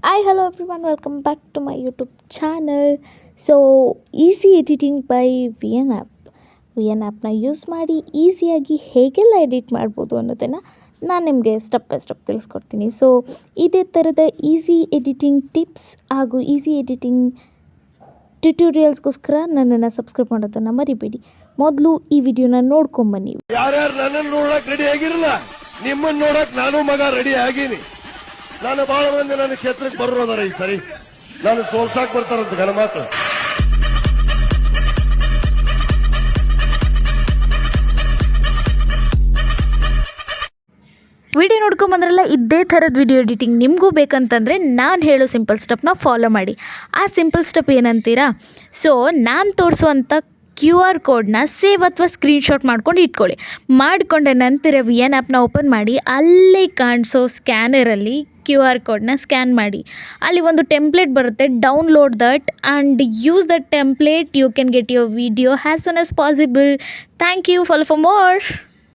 Hi, hello everyone, welcome back to my YouTube channel. So, easy editing by V N app. V N ಆ್ಯಪ್ನ use ಮಾಡಿ ಈಸಿಯಾಗಿ ಹೇಗೆಲ್ಲ edit ಮಾಡ್ಬೋದು ಅನ್ನೋದನ್ನು ನಾನು ನಿಮಗೆ ಸ್ಟೆಪ್ ಬೈ ಸ್ಟೆಪ್ ತಿಳಿಸ್ಕೊಡ್ತೀನಿ. ಸೊ, ಇದೇ ಥರದ ಈಸಿ ಎಡಿಟಿಂಗ್ ಟಿಪ್ಸ್ ಹಾಗೂ ಈಸಿ ಎಡಿಟಿಂಗ್ ಟ್ಯುಟೋರಿಯಲ್ಸ್ಗೋಸ್ಕರ ನನ್ನನ್ನು ಸಬ್ಸ್ಕ್ರೈಬ್ ಮಾಡೋದನ್ನು ಮರಿಬೇಡಿ. ಮೊದಲು ಈ ವಿಡಿಯೋನ ನೋಡ್ಕೊಂಬನ್ನಿ. ಯಾರ್ಯಾರು ನನ್ನನ್ನು ನೋಡಕ್ ರೆಡಿ ಆಗಿರಲ್ಲ, ನಿಮ್ಮನ್ನು ನೋಡಕ್ ನಾನು ಮಗ ರೆಡಿ ಆಗೀನಿ. ನಾನು ಬಹಳ ಮಂದಿ ನನ್ನ ಕ್ಷೇತ್ರಕ್ಕೆ ಬರೋದಾರ ಈ ಸರಿ ನಾನು ಸೋಲ್ಸಾಕ್ ಬರ್ತಾರಂತ ಗಣ ಮಾತು. ವಿಡಿಯೋ ನೋಡ್ಕೊಂಬಂದ್ರಲ್ಲ, ಇದೇ ಥರದ ವಿಡಿಯೋ ಎಡಿಟಿಂಗ್ ನಿಮಗೂ ಬೇಕಂತಂದರೆ ನಾನು ಹೇಳೋ ಸಿಂಪಲ್ ಸ್ಟೆಪ್ನ ಫಾಲೋ ಮಾಡಿ. ಆ ಸಿಂಪಲ್ ಸ್ಟೆಪ್ ಏನಂತೀರಾ? ಸೊ ನಾನು ತೋರಿಸುವಂಥ QR ಕೋಡ್ನ ಸೇವ್ ಅಥವಾ ಸ್ಕ್ರೀನ್ಶಾಟ್ ಮಾಡ್ಕೊಂಡು ಇಟ್ಕೊಳ್ಳಿ. ಮಾಡಿಕೊಂಡ ನಂತರ ವಿ ಎನ್ ಆ್ಯಪ್ನ ಓಪನ್ ಮಾಡಿ, ಅಲ್ಲಿ ಕಾಣಿಸೋ ಸ್ಕ್ಯಾನರಲ್ಲಿ QR ಕೋಡ್ನ ಸ್ಕ್ಯಾನ್ ಮಾಡಿ. ಅಲ್ಲಿ ಒಂದು ಟೆಂಪ್ಲೇಟ್ ಬರುತ್ತೆ, download that and use that template. You can get your video as soon as possible. Thank you. Follow for more.